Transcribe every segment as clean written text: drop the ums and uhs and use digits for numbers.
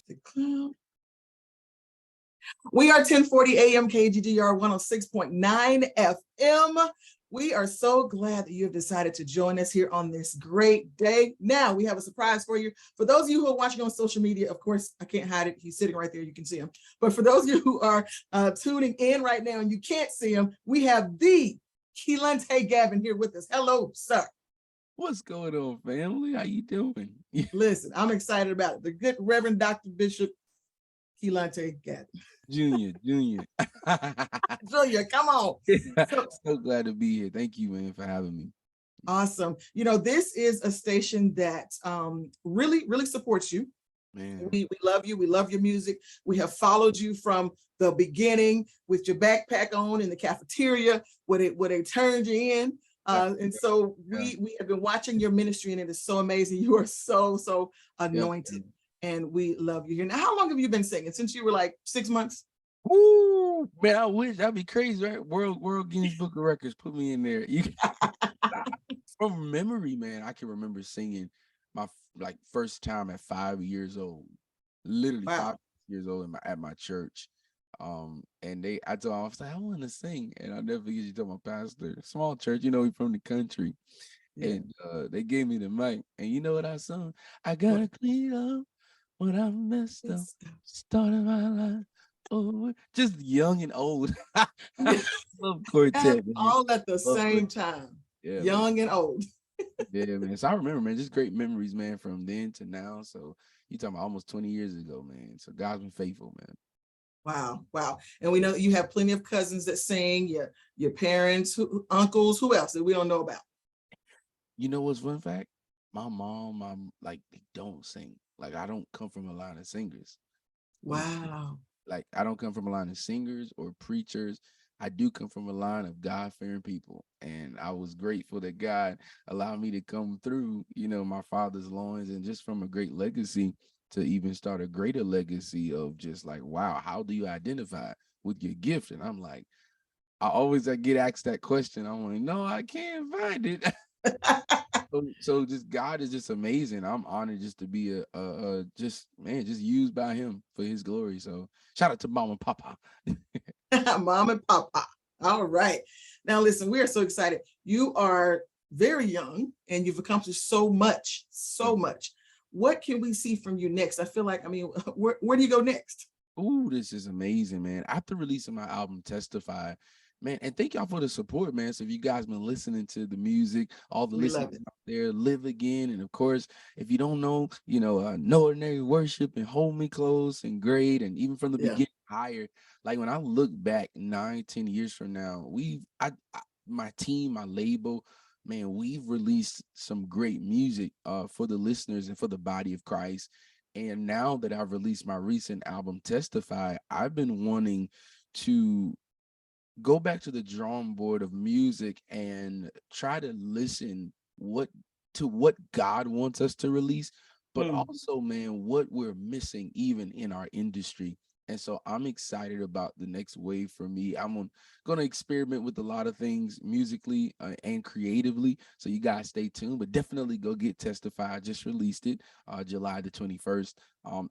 The cloud. We are 1040 AM KGGR 106.9 FM. We are so glad that you have decided to join us here on this great day. Now, we have a surprise for you. For those of you who are watching on social media, of course, I can't hide it. He's sitting right there. You can see him. But for those of you who are tuning in right now and you can't see him, we have the Kelontae Gavin here with us. Hello, sir. What's going on, family? How you doing? Listen, I'm excited about it. The good Reverend Dr. Bishop Kelontae Gavin. Junior. Junior, come on. So glad to be here. Thank you, man, for having me. Awesome. You know, this is a station that really, really supports you. Man. We love you. We love your music. We have followed you from the beginning with your backpack on in the cafeteria where they turned you in. And so we have been watching your ministry, and it is so amazing. You are so anointed. Yep. And we love you here. Now, how long have you been singing? Since you were like 6 months? Ooh, man, I wish. That'd be crazy, right? World Guinness Book of Records, put me in there. From memory, man, I can remember singing my first time at 5 years old. Literally 5 years old at my church. And I told him, I was like, I want to sing. And I'll never forget, you told my pastor, small church, we from the country. Yeah. And they gave me the mic. And you know what I sung? I gotta clean up what I messed up, started my life over. Just young and old. Love quartet. All at the same time. Yeah, young and old. Yeah, man. So I remember, man, just great memories, man, from then to now. So you talking about almost 20 years ago, man. So God's been faithful, man. Wow. And we know that you have plenty of cousins that sing, your parents, uncles, who else that we don't know about? You know what's one fact? My mom, they don't sing. Like, I don't come from a line of singers. Wow. Like, I don't come from a line of singers or preachers. I do come from a line of God-fearing people. And I was grateful that God allowed me to come through, my father's loins, and just from a great legacy to even start a greater legacy of just like, wow, how do you identify with your gift? And I'm like, I get asked that question. I'm like, no, I can't find it. So just God is just amazing. I'm honored just to be just used by him for his glory. So shout out to Mom and Papa. Mom and Papa. All right. Now listen, we are so excited. You are very young and you've accomplished so much. What can we see from you next? I feel like, where do you go next? Ooh, this is amazing, man. After releasing my album Testify, man, and thank y'all for the support, man. So if you guys been listening to the music, all the listeners out there, Live Again, and of course, if you don't know, No Ordinary Worship and Hold Me Close and Great, and even from the beginning, Higher. Like when I look back 9-10 years from now, my team, my label, man, we've released some great music for the listeners and for the body of Christ. And now that I've released my recent album, Testify, I've been wanting to go back to the drawing board of music and try to listen to what God wants us to release, but also, man, what we're missing even in our industry. And so I'm excited about the next wave for me. I'm going to experiment with a lot of things musically and creatively. So you guys stay tuned, but definitely go get Testify. I just released it July the 21st.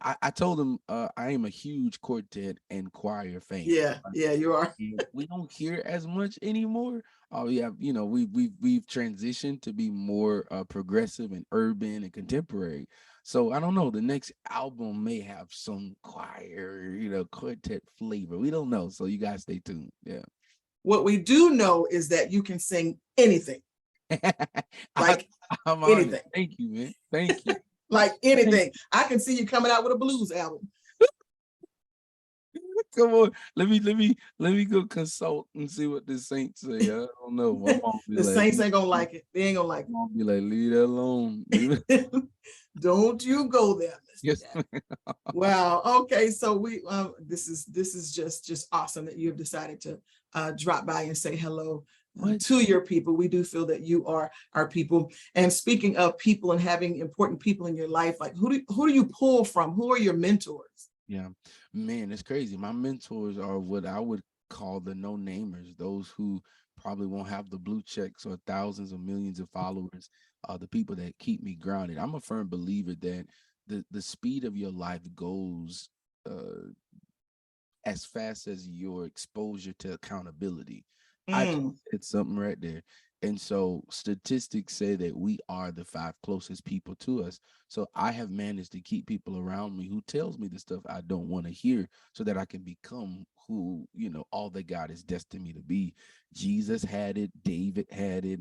I told them I am a huge quartet and choir fan. Yeah, you are. We don't hear as much anymore. We've transitioned to be more progressive and urban and contemporary. So I don't know. The next album may have some choir, quartet flavor. We don't know. So you guys stay tuned. Yeah. What we do know is that you can sing anything. Like I'm anything. Thank you, man. Thank you. Like anything. I can see you coming out with a blues album. Come on, let me go consult and see what the saints say. I don't know. The saints ain't gonna like it. They ain't gonna like it. I'm gonna be like, leave that alone. Don't you go there. Yes. Wow. Okay. So we this is just awesome that you have decided to drop by and say hello to your people. We do feel that you are our people. And speaking of people and having important people in your life, like who do you pull from? Who are your mentors? Yeah, man, it's crazy. My mentors are what I would call the no-namers, those who probably won't have the blue checks or thousands or millions of followers, the people that keep me grounded. I'm a firm believer that the speed of your life goes as fast as your exposure to accountability. I just Mm, said something right there. And so statistics say that we are the five closest people to us. So I have managed to keep people around me who tells me the stuff I don't want to hear so that I can become who, all that God has destined me to be. Jesus had it, David had it,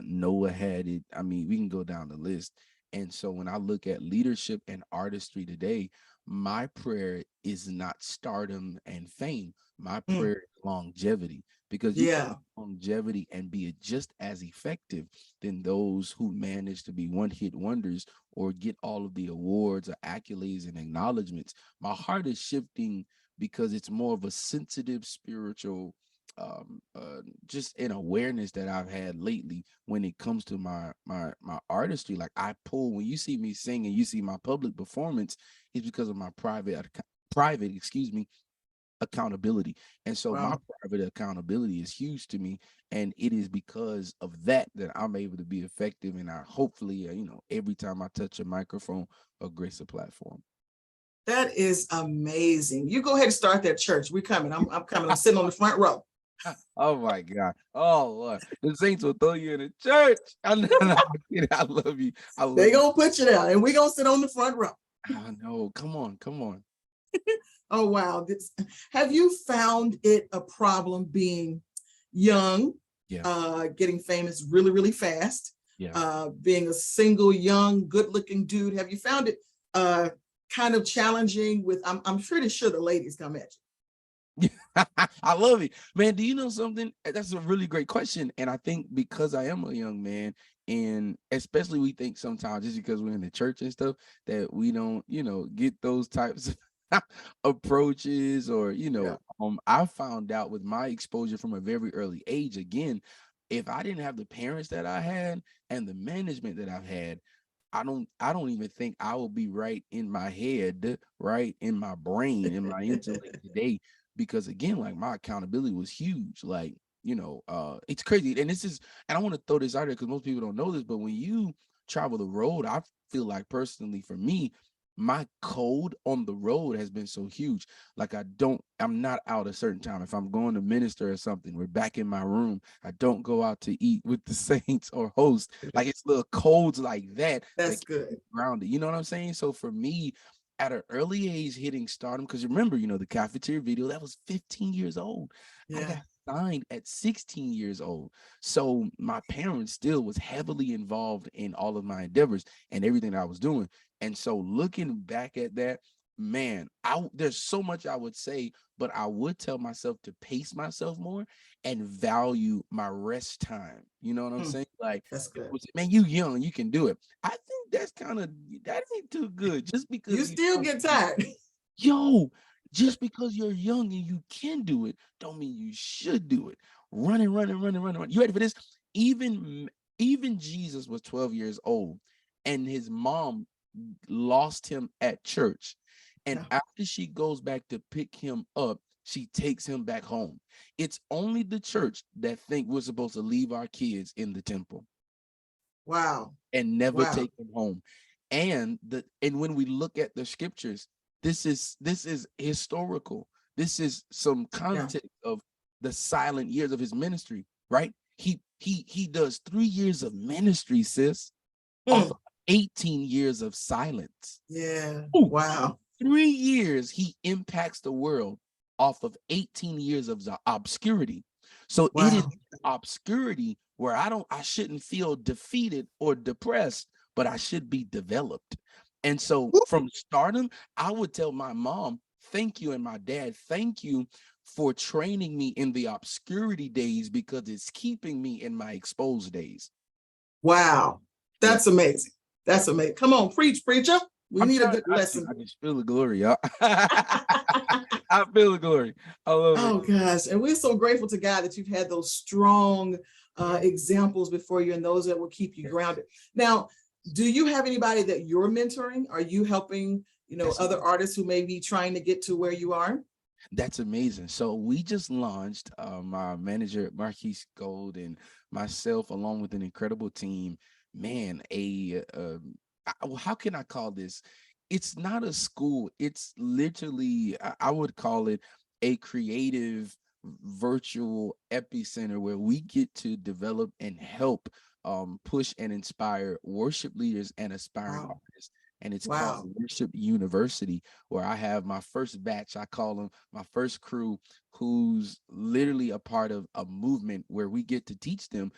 Noah had it. I mean, we can go down the list. And so when I look at leadership and artistry today, my prayer is not stardom and fame. My mm, prayer is longevity, because you can yeah. have longevity and be just as effective than those who manage to be one-hit wonders or get all of the awards or accolades and acknowledgments. My heart is shifting because it's more of a sensitive spiritual just an awareness that I've had lately when it comes to my artistry. Like, I pull, when you see me sing and you see my public performance, it's because of my private, excuse me, accountability. And so my Wow. private accountability is huge to me, and it is because of that that I'm able to be effective. And I hopefully, every time I touch a microphone or grace a platform. That is amazing. You go ahead and start that church. We're coming. I'm coming. I'm sitting on the front row. Oh my God. Oh Lord. The saints will throw you in the church. I know, I love you. I They love you. gonna put you there, and we gonna sit on the front row. I know. Come on, come on. Oh wow! Have you found it a problem being young, Yeah, getting famous really, really fast, yeah. being a single, young, good-looking dude? Have you found it kind of challenging? I'm pretty sure the ladies come at I love it, man. Do you know something? That's a really great question. And I think because I am a young man, and especially we think sometimes just because we're in the church and stuff that we don't, get those types of approaches, or, you. Yeah. I found out with my exposure from a very early age, again, if I didn't have the parents that I had and the management that I've had, I don't even think I will be right in my head, right in my brain, in my intellect today, because again, like, my accountability was huge. Like, it's crazy. And I want to throw this out there because most people don't know this, but when you travel the road, I feel like personally for me, my code on the road has been so huge. Like, I'm not out a certain time. If I'm going to minister or something, we're back in my room. I don't go out to eat with the saints or host. Like, it's little codes like that That's that keep me good. grounded. You know what I'm saying? So for me, at an early age, hitting stardom, because remember, the cafeteria video, that was 15 years old. I Yeah. got signed at 16 years old. So my parents still was heavily involved in all of my endeavors and everything that I was doing. And so looking back at that, man, there's so much I would say, but I would tell myself to pace myself more and value my rest time. You know what I'm Mm, saying? Like, that's good. people say, man, you young, you can do it. I think that ain't too good. Just You because you still get tired. yo, just because you're young and you can do it, don't mean you should do it. Running, running, running, running, running. You ready for this? Even Jesus was 12 years old, and his mom lost him at church. And Yeah. after she goes back to pick him up, she takes him back home. It's only the church that think we're supposed to leave our kids in the temple Wow. and never Wow. take them home. And when we look at the scriptures, this is historical. This is some Yeah. context of the silent years of his ministry, right? He does 3 years of ministry, sis, off Mm, of 18 years of silence. yeah. Ooh, Wow. 3 years he impacts the world off of 18 years of the obscurity. So it is Wow. obscurity where I shouldn't feel defeated or depressed, but I should be developed. And so from stardom, I would tell my mom, thank you, and my dad, thank you for training me in the obscurity days, because it's keeping me in my exposed days. Wow. Yep. That's amazing. That's Yep. amazing. Come on, preach, preacher. We I'm need a trying good not to. lesson. I just feel the glory, y'all. I feel the glory. I love it. Oh gosh, and we're so grateful to God that you've had those strong examples before you, and those that will keep you grounded. Now, do you have anybody that you're mentoring? Are you helping, That's other artists who may be trying to get to where you are? That's amazing. So we just launched, my manager Marquise Gold and myself, along with an incredible team. Man, how can I call this? it's not a school. It's literally, I would call it a creative virtual epicenter where we get to develop and help push and inspire worship leaders and aspiring Wow. artists. And it's called Wow. Worship University, where I have my first batch, I call them my first crew, who's literally a part of a movement where we get to teach them,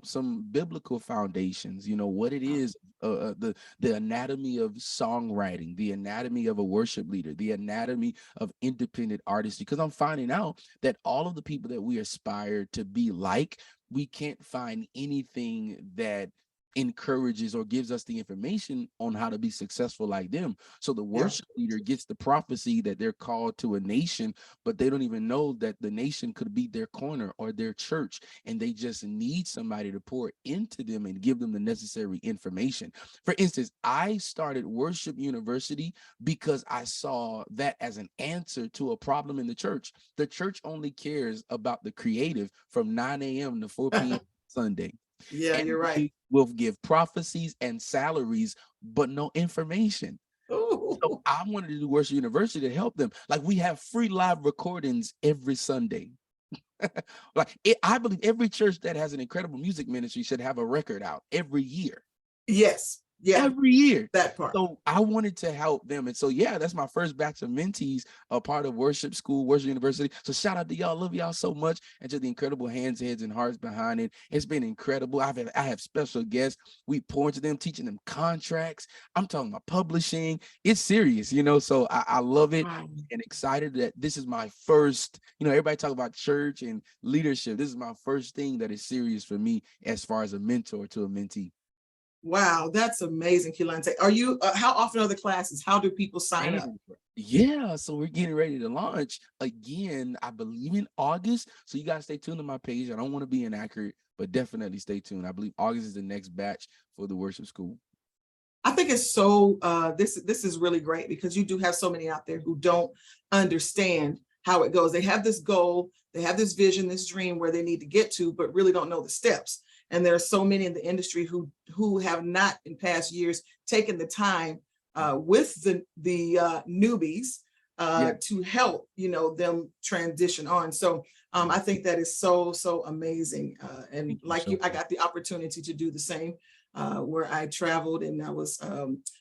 some biblical foundations, what it is, the anatomy of songwriting, the anatomy of a worship leader, the anatomy of independent artists, because I'm finding out that all of the people that we aspire to be like, we can't find anything that encourages or gives us the information on how to be successful like them. So the Yeah. worship leader gets the prophecy that they're called to a nation, but they don't even know that the nation could be their corner or their church, and they just need somebody to pour into them and give them the necessary information. For instance, I started Worship University because I saw that as an answer to a problem in the church. The church only cares about the creative from 9 a.m. to 4 p.m. Sunday. Yeah, And you're right. they will give prophecies and salaries, but no information. So Ooh. I wanted to do Worship University to help them. Like, we have free live recordings every Sunday. I believe every church that has an incredible music ministry should have a record out every year. Yes. Yeah. Every year. That part. So I wanted to help them. And so, yeah, that's my first batch of mentees, a part of Worship School, Worship University. So shout out to y'all. Love y'all so much. And to the incredible hands, heads, and hearts behind it. It's been incredible. I have special guests. We pour into them, teaching them contracts. I'm talking about publishing. It's serious, so I love it Wow. and excited that this is my first, everybody talk about church and leadership. This is my first thing that is serious for me as far as a mentor to a mentee. Wow, that's amazing, Kelontae. Are you? How often are the classes? How do people sign up? Man, yeah, so we're getting ready to launch again, I believe in August. So you guys stay tuned to my page. I don't want to be inaccurate, but definitely stay tuned. I believe August is the next batch for the worship school. I think it's so. This is really great because you do have so many out there who don't understand how it goes. They have this goal, they have this vision, this dream where they need to get to, but really don't know the steps. And there are so many in the industry who have not in past years taken the time with the newbies Yeah, to help them transition on. So I think that is so amazing. And thank you like so you, I much. got the opportunity to do the same. Where I traveled and I was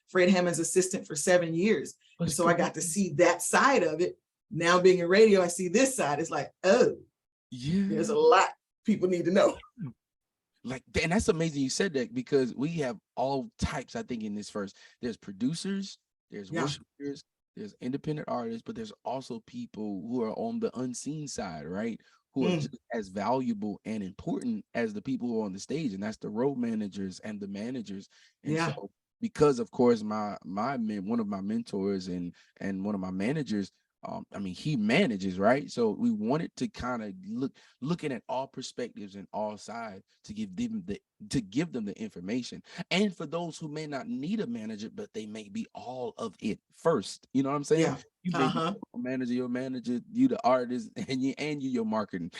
Fred Hammond's assistant for 7 years. And Let's so I go. got to see that side of it. Now being in radio, I see this side. It's like, oh, there's Yeah. a lot people need to know. Like, and that's amazing you said that, because we have all types, I think, in this first. There's producers, there's Yeah. worshipers, there's independent artists, but there's also people who are on the unseen side, right? Who are Mm, just as valuable and important as the people who are on the stage, and that's the road managers and the managers. And yeah. so, because of course, one of my mentors and one of my managers, I mean, he manages, right? So we wanted to kind of looking at all perspectives and all sides to give them the information. And for those who may not need a manager, but they may be all of it first. You know what I'm saying? Yeah. You may be Uh-huh. a manager, your manager, you the artist, and you your marketing.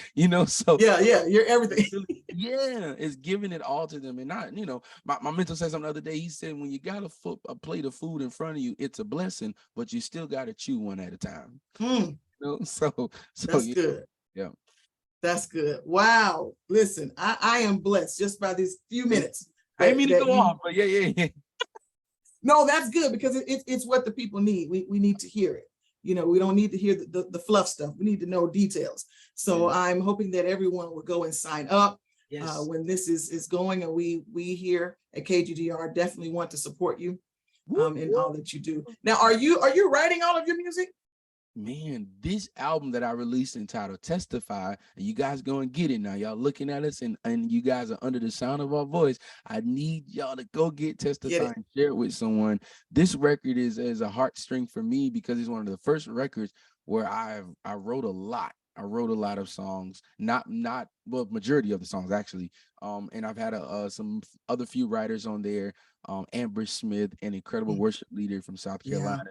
So Yeah. Yeah. You're everything. really, yeah, it's giving it all to them. And not, my mentor said something the other day. He said, when you got a plate of food in front of you, it's a blessing, but you still got to chew one at a time. Mm, So that's yeah, good. yeah. That's good. Wow. Listen, I am blessed just by these few minutes I didn't mean to that go you. off, but yeah. No, that's good because it's what the people need. We need to hear it. We don't need to hear the fluff stuff. We need to know details. So Yeah. I'm hoping that everyone will go and sign up Yes. when this is going. And we here at KGDR definitely want to support you Woo, in woo. all that you do. Now, are you writing all of your music? Man, this album that I released entitled Testify, and you guys go and get it now. Y'all looking at us and you guys are under the sound of our voice. I need y'all to go get Get Testify it. and share it with someone. This record is a heartstring for me because it's one of the first records where I wrote a lot. I wrote a lot of songs, not well, majority of the songs actually. And I've had some other few writers on there. Amber Smith, an incredible Mm, worship leader from South yeah. Carolina,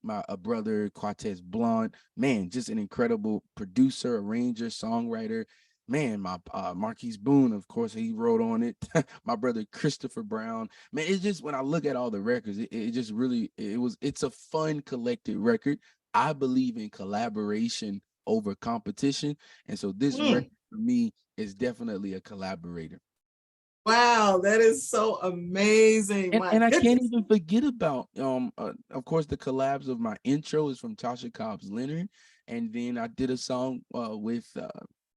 my brother Cortez Blunt, man, just an incredible producer, arranger, songwriter. man, my Marquise Boone, of course, he wrote on it. My brother Christopher Brown. Man, it's just when I look at all the records, it just really it's a fun collected record. I believe in collaboration over competition, and so this record Mm. for me is definitely a collaborator. Wow, that is so amazing. My And I can't goodness. even forget about of course the collabs of my intro is from Tasha Cobbs Leonard, and then I did a song with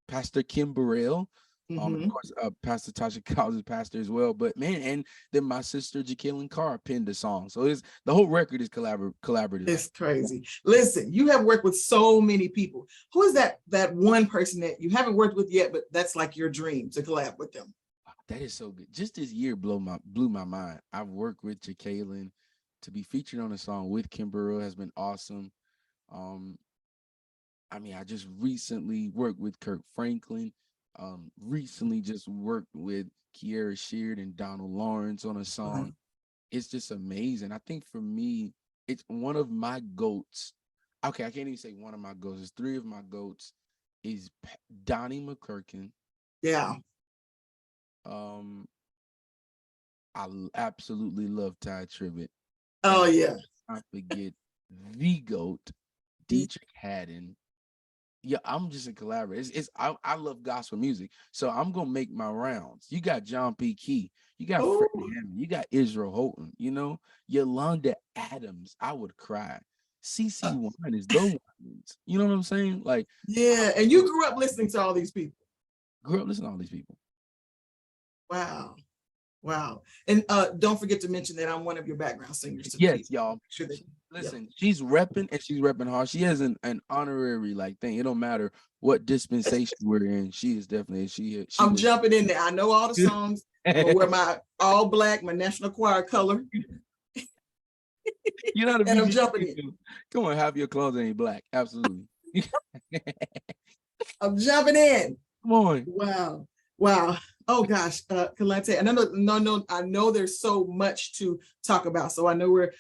Pastor Kim Burrell. Of Mhm. course, Pastor Tasha Cobbs is pastor as well. But man, and then my sister Jacqueline Carr penned the song. So it's the whole record is collaborative. It's crazy. Listen, you have worked with so many people. Who is that one person that you haven't worked with yet, but that's like your dream to collab with them? That is so good. Just this year blew my mind. I've worked with Jacqueline to be featured on a song with Kim Burrell has been awesome. Um, I mean, I just recently worked with Kirk Franklin. Recently just worked with Kiera Sheard and Donald Lawrence on a Wow. song. It's just amazing. I think for me, it's one of my goats. Okay, I can't even say one of my goats. It's three of my goats. Is Donnie McClurkin. Yeah. Um, absolutely love Ty Tribbett, and Oh yeah. I forget the goat, Dietrich Haddon. Yeah, I'm just a collaborator. I love gospel music, so I'm gonna make my rounds. You got John P. Key, you got Fred Oh Hammond, you got Israel Houghton, Yolanda Adams. I would cry. CC Wine is the ones. You know what I'm saying? Like I yeah. And you love grew up gospel listening music. to all these people. Grew up listening to all these people. Wow. Wow. And don't forget to mention that I'm one of your background singers to the Yes, people. y'all. Make sure that, yep. Listen, she's repping and she's repping hard. She has an honorary like thing. It don't matter what dispensation we're in. She is definitely she I'm was. jumping in there. I know all the songs. I'm gonna wear my all black, my National Choir color, You know how to and be I'm just jumping in. come on, half your clothes ain't black. Absolutely. I'm jumping in. Come on. Wow. Wow. Oh gosh, Kelontae, and I know there's so much to talk about. So I know we're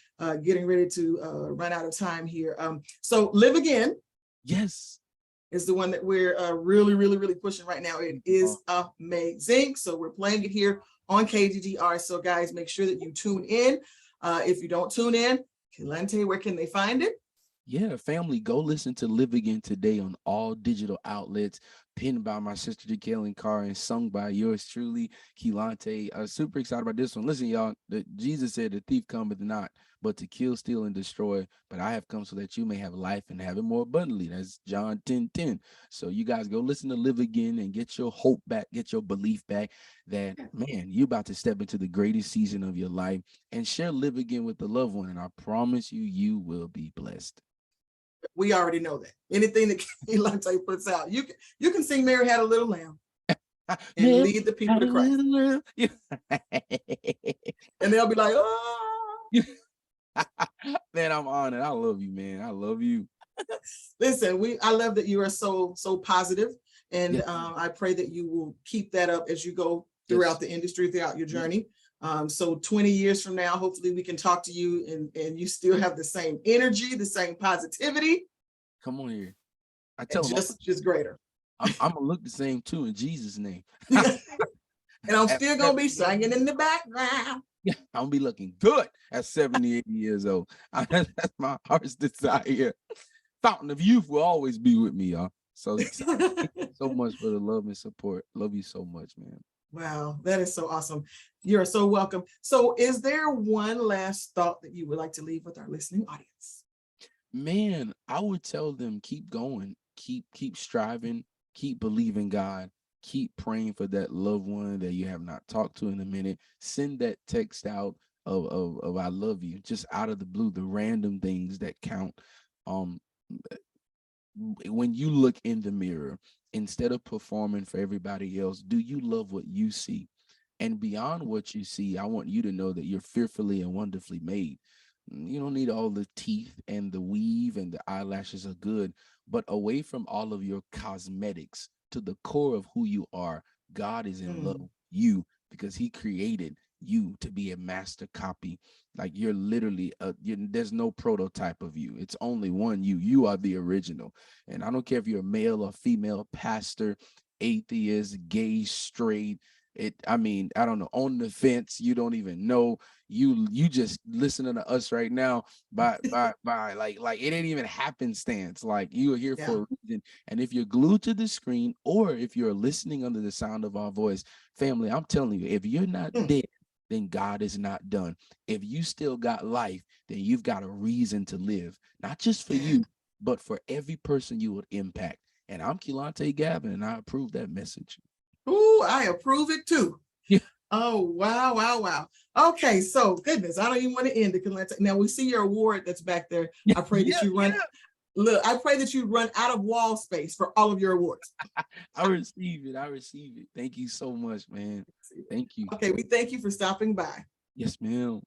getting ready to run out of time here. So Live Again Yes. is the one that we're really, really, really pushing right now. It is Uh, amazing. So we're playing it here on KGDR. So guys, make sure that you tune in. If you don't tune in, Kelontae, where can they find it? Yeah, family, go listen to Live Again today on all digital outlets, penned by my sister Jacqueline Carr and sung by yours truly, Kelontae. Super excited about this one. Listen, y'all, Jesus said the thief cometh not, but to kill, steal, and destroy. But I have come so that you may have life and have it more abundantly. That's John 10:10. So you guys go listen to Live Again and get your hope back, get your belief back that, man, you're about to step into the greatest season of your life and share Live Again with the loved one. And I promise you, you will be blessed. We already know that. Anything that Kelontae puts out, you can sing Mary Had a Little Lamb and Mary lead the people had to a Christ. little lamb. Yeah. And they'll be like, oh. Man, I'm honored. I love you, man. I love you. Listen, I love that you are so positive, and Yes, I pray that you will keep that up as you go yes. throughout the industry, throughout your Yeah. journey. So 20 years from now, hopefully we can talk to you and you still have the same energy, the same positivity, Come on here. I and tell them just greater. I'm gonna look the same too in Jesus' name. And I'm At still gonna be 78 singing years in the old. background. Yeah, I'm gonna be looking good at 78 years old. That's my heart's desire. Fountain of youth will always be with me, y'all. So excited. Thank you so much for the love and support. Love you so much, man. Wow, that is so awesome. You're so welcome. So is there one last thought that you would like to leave with our listening audience? Man, I would tell them keep going, keep striving, keep believing God, keep praying for that loved one that you have not talked to in a minute. Send that text out of I love you, just out of the blue, the random things that count. Um, when you look in the mirror, instead of performing for everybody else, do you love what you see? And beyond what you see, I want you to know that you're fearfully and wonderfully made. You don't need all the teeth and the weave and the eyelashes are good, but away from all of your cosmetics to the core of who you are, God is in love Mm, with you because he created you to be a master copy. Like you're literally there's no prototype of you. It's only one you. You are the original. And I don't care if you're a male or female, pastor, atheist, gay, straight. I mean, I don't know, on the fence, you don't even know. You just listening to us right now by like it ain't even happenstance. Like you are here Yeah. for a reason. And if you're glued to the screen, or if you're listening under the sound of our voice, family, I'm telling you, if you're not Mm. dead, then God is not done. If you still got life, then you've got a reason to live, not just for Yeah. you, but for every person you would impact. And I'm Kelontae Gavin, and I approve that message. Ooh, I approve it too. Yeah. Oh, wow, wow, wow. Okay, so goodness, I don't even want to end it. Now we see your award that's back there. I pray that Yeah, you run, yeah. look, I pray that you run out of wall space for all of your awards. I receive it. I receive it. Thank you so much, man. Thank you. Okay, we thank you for stopping by. Yes, ma'am.